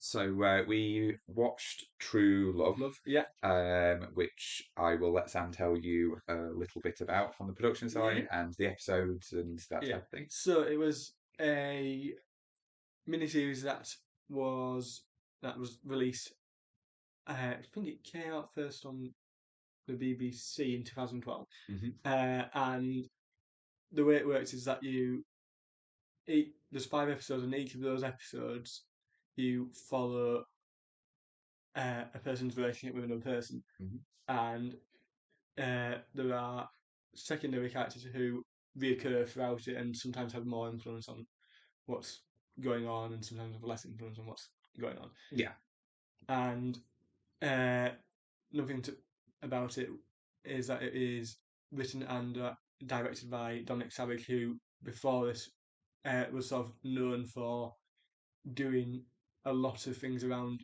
So we watched True Love, Love. Yeah. which I will let Sam tell you a little bit about from the production Yeah. side and the episodes and that Yeah. type of thing. So it was a miniseries that was released. I think it came out first on the BBC in 2012. Hmm. And the way it works is that there's 5 episodes, and each of those episodes you follow a person's relationship with another person, Hmm. and there are secondary characters who reoccur throughout it and sometimes have more influence on what's going on and sometimes have less influence on what's going on. Yeah. And uh, nothing about it is that it is written and directed by Dominic Savage, who before this was sort of known for doing a lot of things around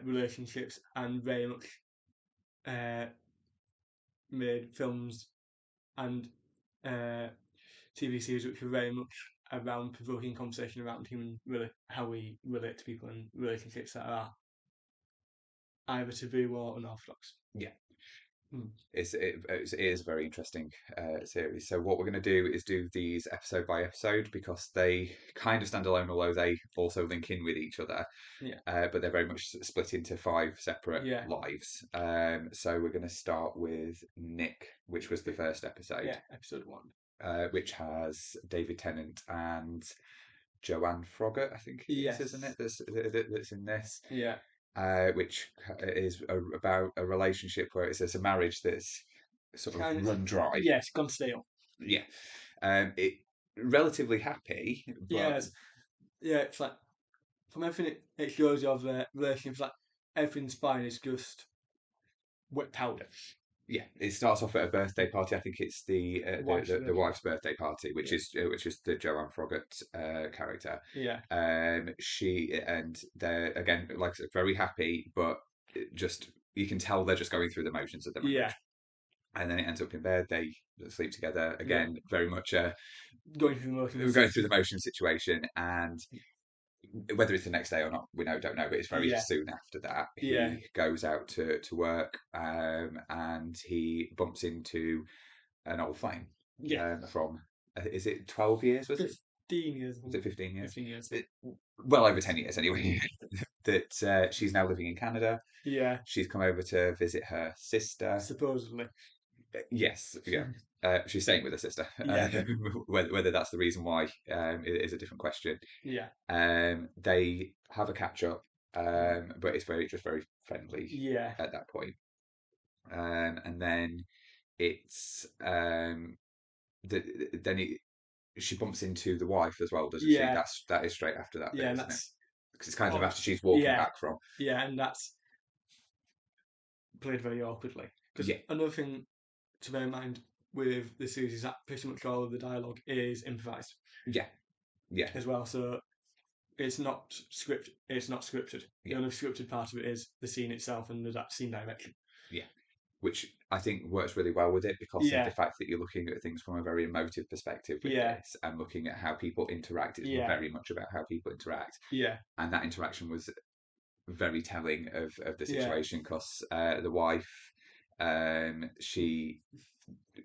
relationships and very much uh, made films and uh, TV series which were very much around provoking conversation around how we relate to people and relationships that are either taboo or unorthodox. Yeah. Mm. It is a very interesting series. So what we're going to do is do these episode by episode because they kind of stand alone, although they also link in with each other. Yeah, But they're very much split into five separate yeah, lives. So we're going to start with Nick, which was the first episode, yeah. Episode 1. which has David Tennant and Joanne Froggatt, I think it is, isn't it? Yes. That's in this, Yeah. which is about a relationship where it's a marriage that's sort of Kind of. run dry. Yes, gone stale. Yeah, it relatively happy, but Yes. Yeah. It's like from everything it shows you of the relationships, like everything's fine. It's just wet powder. yeah, it starts off at a birthday party. I think it's Wife's the birthday. wife's birthday party, Yeah. which is the Joanne Froggatt character. Yeah. She and they're again like I said, very happy, but just you can tell they're just going through the motions of the Yeah. marriage. And then it ends up in bed. They sleep together Yeah. again. Very much a Going through the motions. going through the motion situation, and whether it's the next day or not, we don't know. But it's very Yeah. soon after that Yeah. he goes out to work, and he bumps into an old flame Yeah. from. Is it 12 years? Was it? 15 years. I Was think. it 15 years? 15 years. It, well over 10 years anyway. That she's now living in Canada. Yeah. She's come over to visit her sister. Supposedly. Yes, yeah. She's staying with her sister. Yeah. Whether that's the reason why is a different question. Yeah. They have a catch up, but it's very friendly Yeah. at that point. And then it's then she bumps into the wife as well, doesn't she? Yeah. That is straight after that bit, Yeah. And isn't it? that's. Because it's kind of Oh, after she's walking yeah. back from. Yeah. And that's played very awkwardly. Because Yeah, another thing to bear in mind with the series is that pretty much all of the dialogue is improvised yeah, yeah, as well. So it's not script. It's not scripted. The yeah, only scripted part of it is the scene itself and that scene direction. yeah. Which I think works really well with it because of the Yeah. fact that you're looking at things from a very emotive perspective with Yeah. this and looking at how people interact. It's Yeah. very much about how people interact. Yeah. And that interaction was very telling of the Yeah. situation because the wife, she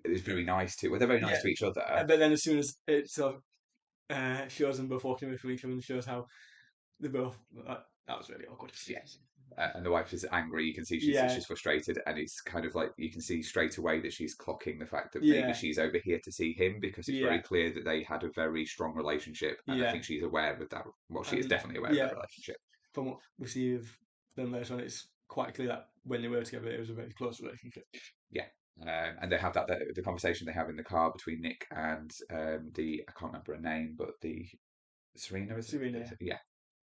is very nice to, well, they're very nice Yeah. to each other. But then as soon as it sort of shows them both walking away from each other and shows how they both. That was really awkward. Yes. And the wife is angry. You can see Yeah. she's frustrated, and it's kind of like you can see straight away that she's clocking the fact that maybe Yeah. she's over here to see him because it's very Yeah. clear that they had a very strong relationship, and I Yeah. think she's aware of that. Well, she is And definitely aware of yeah, that relationship. from what we see of them later on, it's quite clear that when they were together, it was a very close relationship. Yeah. And they have the conversation they have in the car between Nick and the I can't remember her name, but the Serena is Serena. yeah.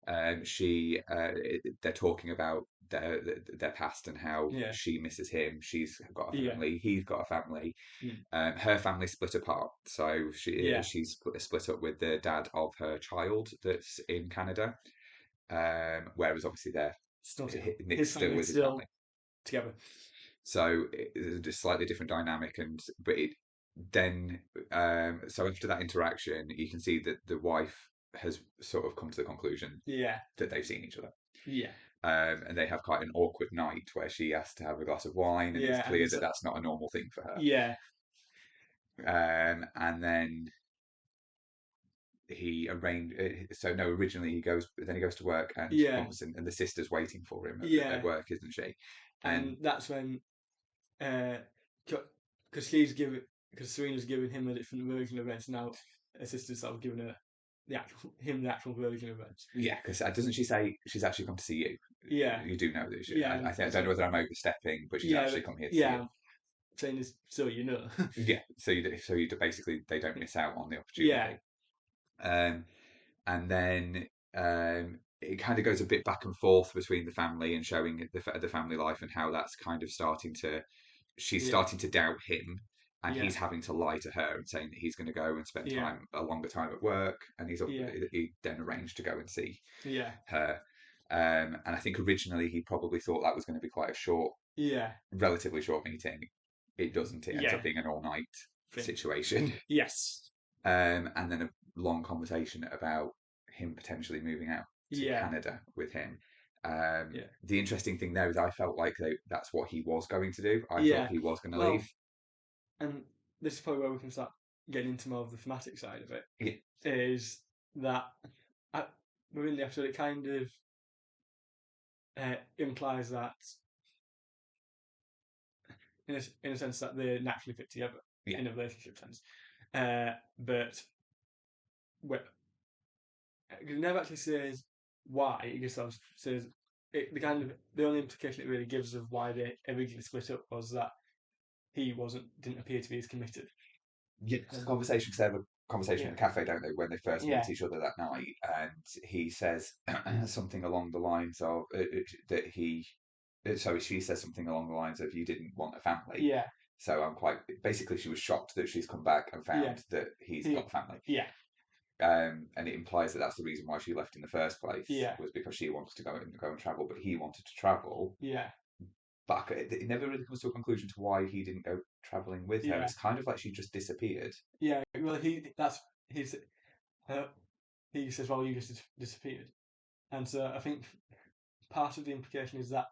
They're talking about their past and how Yeah. she misses him. She's got a Yeah. family. He's got a family. Mm. Her family split apart, so Yeah. she's split up with the dad of her child that's in Canada. Whereas obviously Still together. Nick's His still family's with his still family, together. so it's a slightly different dynamic. And but it then so after that interaction, you can see that the wife has sort of come to the conclusion Yeah. that they've seen each other. Yeah. And they have quite an awkward night where she has to have a glass of wine, and it's Yeah. clear that that's not a normal thing for her. Yeah. And then he arranged. So no, originally he goes to work and Yeah. bumps in, and the sister's waiting for him at Yeah. work, isn't she? And And that's when, because she's given, because Serena's given him a different version of events now. Her sister's sort of given her the actual version of events. yeah, because doesn't she say she's actually come to see you? Yeah. You do know that Yeah. I think I don't know whether I'm overstepping, but she's Yeah. actually come here to see Yeah. you. I'm saying this so you know. Yeah, basically they don't miss out on the Yeah. opportunity. Um, and then it kind of goes a bit back and forth between the family and showing the family life and how that's kind of she's Yeah. starting to doubt him, and Yeah. he's having to lie to her and saying that he's going to go and spend Yeah. a longer time at work, and Yeah. he then arranged to go and see Yeah. her. And I think originally he probably thought that was going to be quite a Yeah. relatively short meeting. It doesn't. It ends Yeah. up being an all night Thing. situation. Yes. And then a long conversation about him potentially moving out to Yeah. Canada with him. Yeah. The interesting thing there is I felt like that's what he was going to do. I thought Yeah. he was going to Well, leave. and this is probably where we can start getting into more of the thematic side of it. Yeah. Is that within the episode, it kind of implies that, in a sense, that they naturally fit together Yeah. in a relationship sense. But it never actually says why. It just sort of says the only implication it really gives of why they originally split up was that he didn't appear to be as committed. Yeah, it's a conversation because they have a conversation Yeah. in a cafe, don't they, when they first Yeah. meet each other that night, and he says something along the lines of that he. So she says something along the lines of, "You didn't want a family." Yeah. So I'm quite. Basically, she was shocked that she's come back and Yeah. found that he's He- got a family. Yeah. And it implies that that's the reason why she left in the first place. Yeah. Was because she wanted to go and travel, but he wanted to travel. Yeah. But it never really comes to a conclusion to why he didn't go traveling with her. Yeah. It's kind of like she just disappeared. Yeah. Well, he's he says, "Well, you just disappeared," and so I think part of the implication is that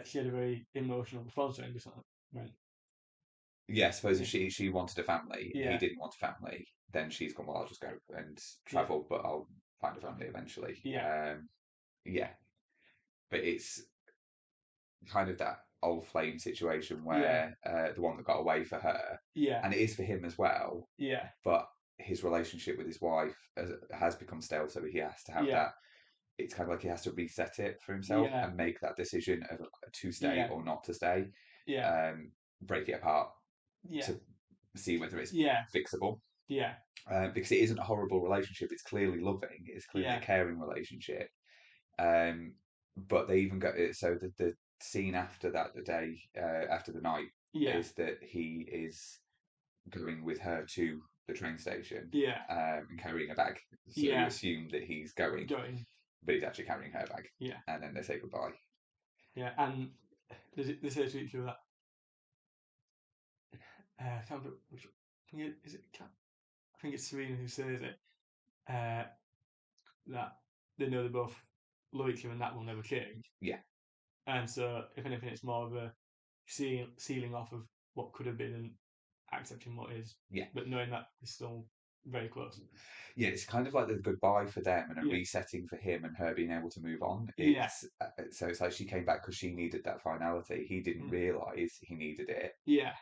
she had a very emotional response to him. Just like, right. Yeah, I suppose if she wanted a family and he Yeah. didn't want a family, then she's gone, well, I'll just go and travel, but I'll find a family eventually. Yeah. Yeah, but it's kind of that old flame situation Yeah. where the one that got away for her, Yeah. and it is for him as well, Yeah. but his relationship with his wife has become stale, so he has to have Yeah. that. It's kind of like he has to reset it for himself Yeah. and make that decision of to stay Yeah. or not to stay, Yeah. break it apart Yeah. to see whether it's Yeah. fixable. Yeah. Because it isn't a horrible relationship. It's clearly loving. It's clearly a Yeah. caring relationship. But they even got it. So the scene after that, the day after the night, Yeah. is that he is going with her to the train station Yeah. and carrying a bag. So you Yeah. assume that he's going, Going. but he's actually carrying her bag. Yeah. And then they say goodbye. Yeah. And they say to each other that I can't remember which. Is it? I think it's Serena who says it. That they know they both love each other and that will never change. Yeah. And so, if anything, it's more of a sealing off of what could have been and accepting what is. Yeah. But knowing that it's still very close. Yeah, it's kind of like the goodbye for them and a Yeah. resetting for him and her being able to move on. Yeah. So it's like she came back because she needed that finality. He didn't realise he needed it, Yeah.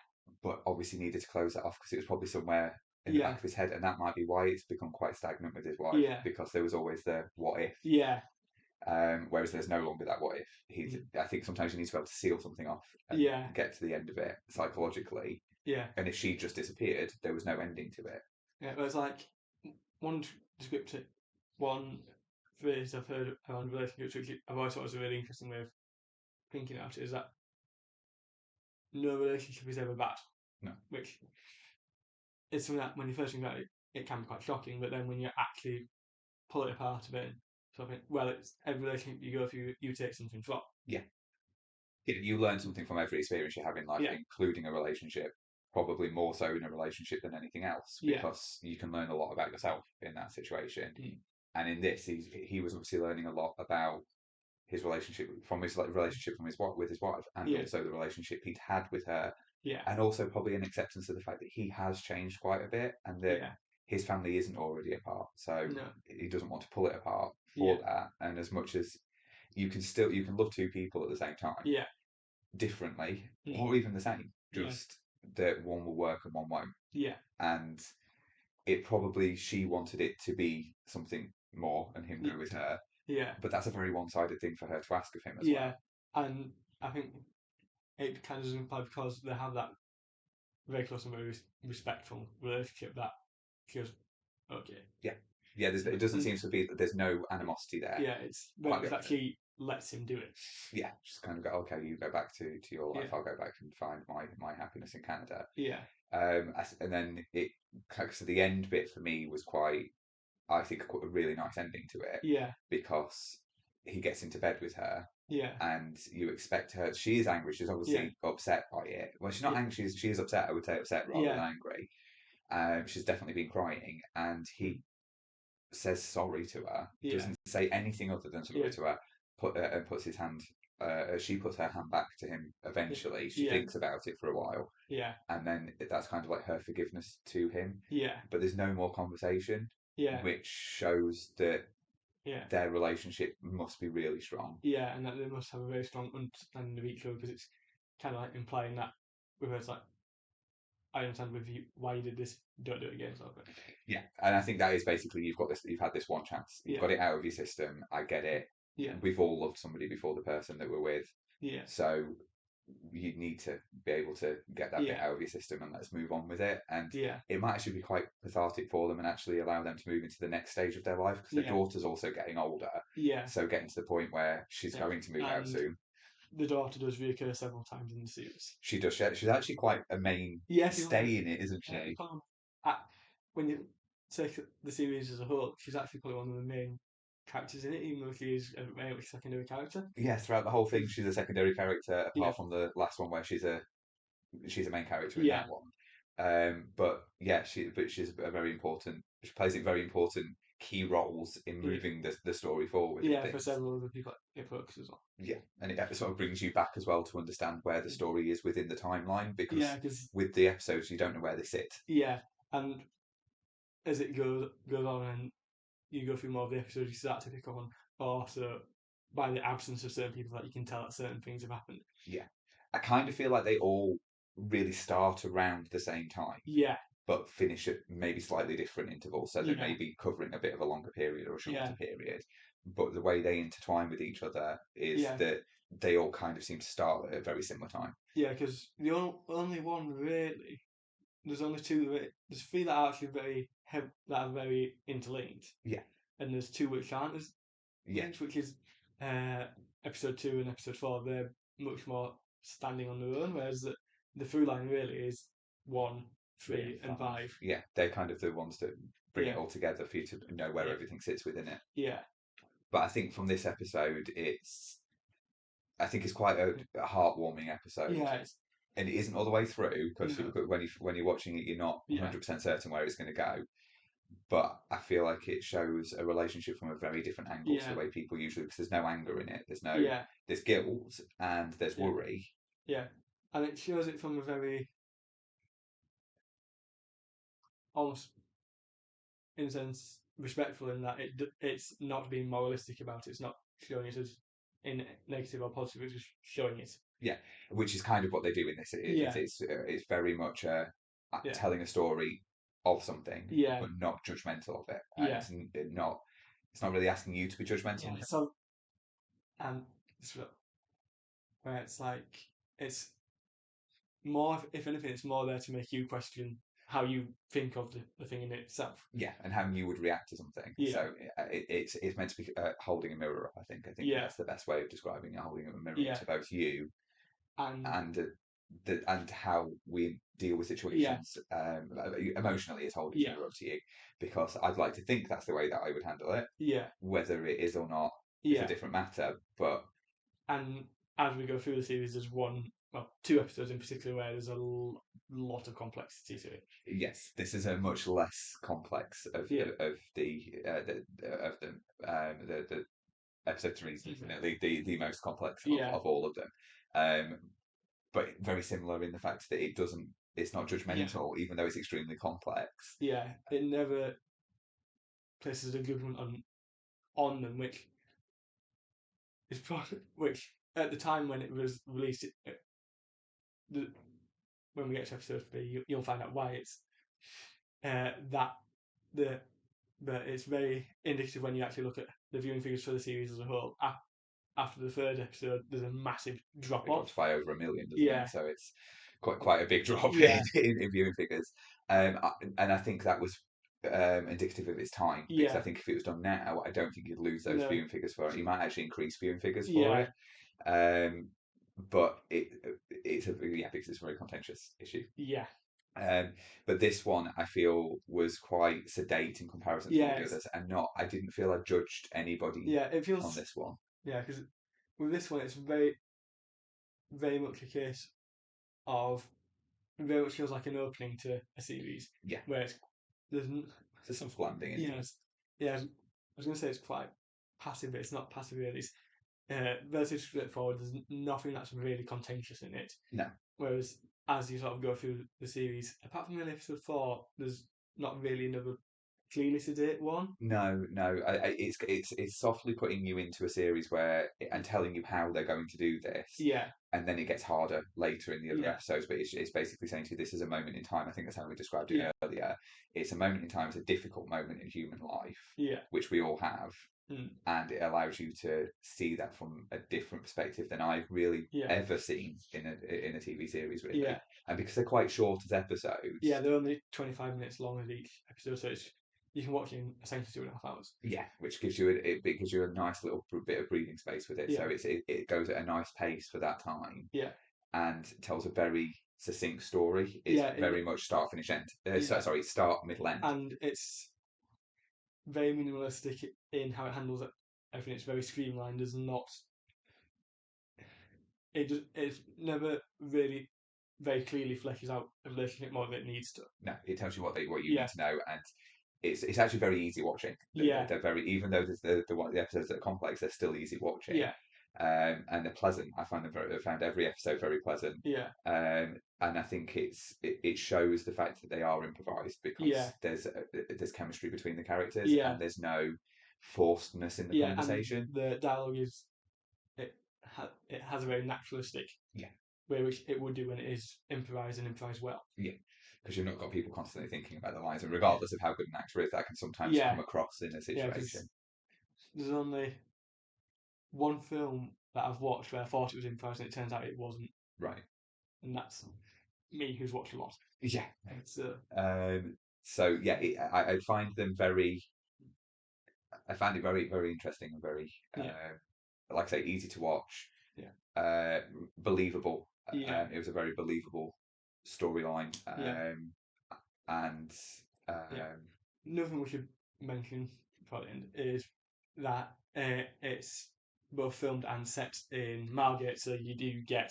but obviously needed to close it off because it was probably somewhere in the Yeah. back of his head, and that might be why it's become quite stagnant with his wife. Yeah. Because there was always the what if. Yeah. Whereas there's no longer that what if. I think sometimes you need to be able to seal something off and Yeah. get to the end of it psychologically. Yeah. And if she just disappeared, there was no ending to it. Yeah. It was like one phrase I've heard around relationships, which I've always thought was a really interesting way of thinking about it, is that no relationship is ever bad. No. Which is something that when you first think about it, it can be quite shocking, but then when you actually pull it apart a bit, so I think, well, it's every relationship you go through, you take something from. Yeah. You learn something from every experience you have in life, Yeah. including a relationship. probably more so in a relationship than anything else, Yeah. because you can learn a lot about yourself in that situation. Mm. And in this, he was obviously learning a lot about his relationship from his relationship from his with his wife, and Yeah. also the relationship he'd had with her, Yeah. and also probably an acceptance of the fact that he has changed quite a bit, and that Yeah. his family isn't already apart, so No. he doesn't want to pull it apart Yeah. for that. And as much as you can love two people at the same time Yeah. differently, Mm. or even the same, Yeah. just that one will work and one won't. Yeah. And it probably she wanted it to be something more and him Yeah. go with her, Yeah. but that's a very one-sided thing for her to ask of him as Yeah. well. And I think it kind of doesn't apply because they have that very close and very respectful relationship that she goes, okay. Yeah, yeah. It doesn't And seem to be that there's no animosity there. yeah, it's very Quite the much that opposite. she lets him do it. Yeah, just kind of go, okay, you go back to your life. Yeah. I'll go back and find my happiness in Canada. Yeah. And then so the end bit for me was quite, I think, quite a really nice ending to it, Yeah. because he gets into bed with her, Yeah. and you expect her. She is angry. She's Yeah. obviously upset by it. Well, she's not Yeah. angry. She is upset. I would say upset rather than Yeah. angry. She's definitely been crying, and Mm. he says sorry to her. Yeah. Doesn't say anything other than sorry Yeah. to her. And puts his hand. She puts her hand back to him. Eventually, she Yeah. thinks about it for a while, Yeah. and then that's kind of like her forgiveness to him. Yeah. But there's no more conversation, Yeah. which shows that Yeah. their relationship must be really strong. Yeah. And that they must have a very strong understanding of each other because it's kind of like implying that where it's like, I understand with you why you did this, don't do it again, sort of thing. Yeah, and I think that is basically you've had this one chance, you've Yeah. got it out of your system. I get it. Yeah. We've all loved somebody before the person that we're with, Yeah. so you need to be able to get that bit Yeah. out of your system and let's move on with it. And Yeah. it might actually be quite cathartic for them and actually allow them to move into the next stage of their life, because their Yeah. daughter's also getting older. Yeah. So getting to the point where she's Yeah. going to move out And soon. the daughter does reoccur several times in the series. She does. She's actually quite a main Yeah, stay in it, isn't she? uh, when you take the series as a whole, she's actually probably one of the main characters in it, even though she is a very much secondary character. Yeah, throughout the whole thing, she's a secondary character, Yeah, apart from the last one where she's a main character in yeah, that one. But yeah, she's a very important. She plays very important key roles in yeah, moving the story forward and yeah, for things. several other people it works as well. Yeah, and it sort of brings you back as well to understand where the story is within the timeline, Yeah, because because with the episodes you don't know where they sit. yeah, and as it goes on and you go through more of the episodes, you start to pick up on also by the absence of certain people that you can tell that certain things have happened. Yeah, I kind of feel like they all really start around the same time, Yeah, but finish at maybe slightly different intervals. So they yeah, may be covering a bit of a longer period or a shorter yeah, period. But the way they intertwine with each other is yeah, that they all kind of seem to start at a very similar time. yeah. Because the only one really, there's only two. There's three that are actually that are very interlinked, Yeah, and there's two which aren't as yeah, linked, which is uh, episode 2 and episode 4. They're much more standing on their own, whereas the through line really is 1, three 3, and and five. 5. Yeah, they're kind of the ones that bring it Yeah, all together for you to know where yeah, everything sits within it. yeah, But I think from this episode, I think it's quite a heartwarming episode, yeah. and it isn't all the way through, because No, when you're watching it, you're not yeah, 100% certain where it's going to go. But I feel like it shows a relationship from a very different angle to the yeah, way people usually, because there's no anger in it. yeah, There's guilt and there's yeah, worry. yeah, and it shows it from a very almost in a sense respectful in that it's not being moralistic about it. It's not showing it as in negative or positive. It's just showing it. Yeah, which is kind of what they do in this. Yeah, It's very much yeah, telling a story of something, yeah, but not judgmental of it, and yeah, it's not really asking you to be judgmental yeah. of it. So and it's where it's like it's more, if anything, it's more there to make you question how you think of the thing in itself. Yeah, and how you would react to something. Yeah, So it's meant to be holding a mirror up. I think yeah, that's the best way of describing it. Holding a mirror up yeah, to both you and and and how we deal with yeah, situations emotionally, is holding a yeah, mirror up to you. Because I'd like to think that's the way that I would handle it. yeah, Whether it is or not is a yeah. different matter. But And as we go through the series, there's one well, two episodes in particular where there's a lot of complexity to it. Yes, this is a much less complex Yeah. of the episode three is Mhm. definitely the most complex Yeah. of all of them. Um, but very similar in the fact that it's not Yeah. judgmental, even though it's extremely complex. Yeah. It never places a judgment on them, which is probably, which at the time when it was released, the, when we get to episode three, you'll find out why it's that the but it's very indicative when you actually look at the viewing figures for the series as a whole. After the third episode, there's a massive drop It drops off. by over 1 million, doesn't it? Yeah, So it's quite a big drop yeah, in viewing figures. And I think that was indicative of its time because I yeah, think if it was done now, I don't think you'd lose those no, viewing figures for it. You might actually increase viewing figures for yeah, it. Um, but it's because it's a very contentious issue. yeah, Um, but this one I feel was quite sedate in comparison to all yeah, the others, and not I didn't feel I judged anybody yeah. It on feels this one. yeah because with this one, it's very much a case of very much feels like an opening to a series Yeah, where there's there's some landing in. yeah yeah. I was going to say it's quite passive, but it's not passive really. It's relatively straightforward. There's nothing that's really contentious in it. No, Whereas as you sort of go through the series, apart from in episode four, there's not really another clearly to date one. no. It's softly putting you into a series where and telling you how they're going to do this, Yeah, and then it gets harder later in the other yeah, episodes. But it's basically saying to you, this is a moment in time. I think that's how we described yeah, it earlier. It's a moment in time. It's a difficult moment in human life, yeah, which we all have, mm, and it allows you to see that from a different perspective than I've really yeah, ever seen in a TV series, yeah, really. And because they're quite short as yeah. episodes, They're only 25 minutes long as each episode, so you can watch in essentially 2.5 hours. yeah, which gives you it gives you a nice little bit of breathing space with it. So Yeah, it goes at a nice pace for that time yeah, and tells a very succinct story. It's yeah, very much start finish end. yeah, Sorry, start middle end. and it's very minimalistic in how it handles everything. It's very streamlined. There's not it's never really very clearly fleshes out a relationship more than it needs to. No, it tells you what you need Yeah, to know, and it's actually very easy watching. yeah, They're very even though the episodes that are complex, they're still easy watching. yeah, And they're pleasant. I found every episode very pleasant. yeah, And I think it shows the fact that they are improvised yeah, because there's chemistry between the characters yeah, and there's no forcedness in the yeah, and conversation. the dialogue is it has a very naturalistic Yeah, way which it would do when it is improvised and improvised well. yeah, because you've not got people constantly thinking about the lines, and Yeah, regardless of how good an actor is, that can sometimes yeah, come across in a yeah, because situation. there's only one film that I've watched where I thought it was improvised and it turns out it wasn't, Right. and that's me who's watched a lot. Yeah. So So yeah, I find them very. I find it very interesting and very, yeah, like I say, easy to watch, yeah, uh, believable. yeah, It was a very believable storyline, yeah, and yeah. um, Another thing we should mention before the end is that it's both filmed and set in Margate, so you do get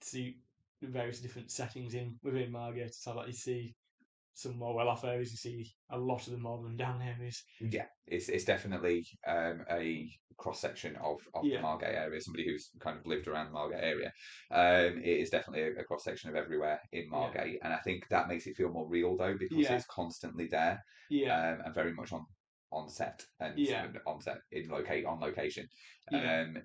to see various different settings in within Margate. So like you see some more well-off areas, you see a lot of the more run-down areas. yeah, it's definitely a cross section of the Yeah, Margate area. Somebody who's kind of lived around the Margate area, it is definitely a cross section of everywhere in yeah, Margate, and I think that makes it feel more real though because yeah, it's constantly there, yeah, and very much on set and yeah, on set in locate on location, yeah, um,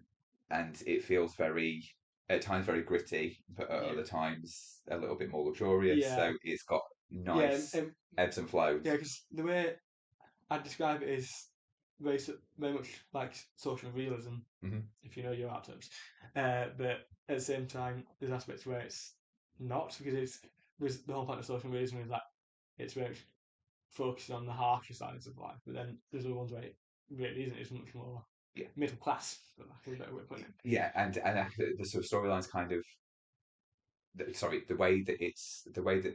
and it feels very at times very gritty, but at yeah, other times a little bit more luxurious. yeah, So it's got yeah, nice ebbs and flows. yeah. Because the way I describe it is very much like social realism, Hmm. if you know your art terms. But at the same time, there's aspects where it's not because it's was the whole point of social realism is that it's very much focused on the harsher sides of life. But then there's other ones where it really isn't. It's much more Yeah. middle class, for lack of a better way of putting it. Yeah, and the sort of storylines kind of sorry the way that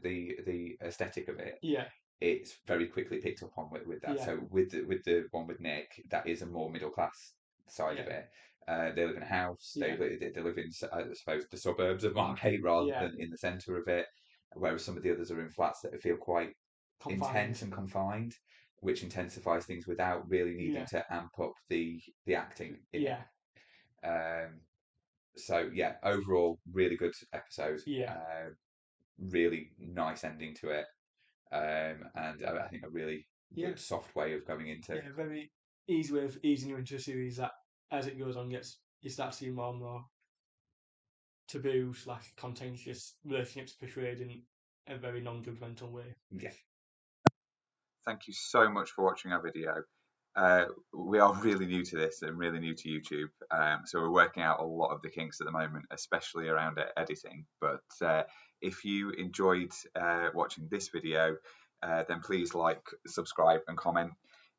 the aesthetic of it Yeah, it's very quickly picked up on with that. yeah, So with the one with Nick, that is a more middle class side of Yeah. it. They live in a house. Yeah. They live in, I suppose, the suburbs of Margate rather Yeah. than in the centre of it. Whereas some of the others are in flats that feel quite Confined. intense and confined, which intensifies things without really needing Yeah. to amp up the acting in it. Yeah. Um, so yeah, overall, really good episode. Yeah. Really nice ending to it, and I think a really Yeah. good soft way of going into. Yeah. Very easy way of easing you into a series that, as it goes on, gets you start seeing more and more taboo slash contentious relationships portrayed in a very non-judgmental way. Yeah. Thank you so much for watching our video. We are really new to this and really new to YouTube, so we're working out a lot of the kinks at the moment, especially around editing. But if you enjoyed watching this video, then please like, subscribe, and comment.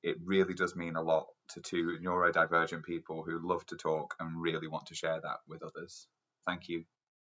It really does mean a lot to two neurodivergent people who love to talk and really want to share that with others. Thank you.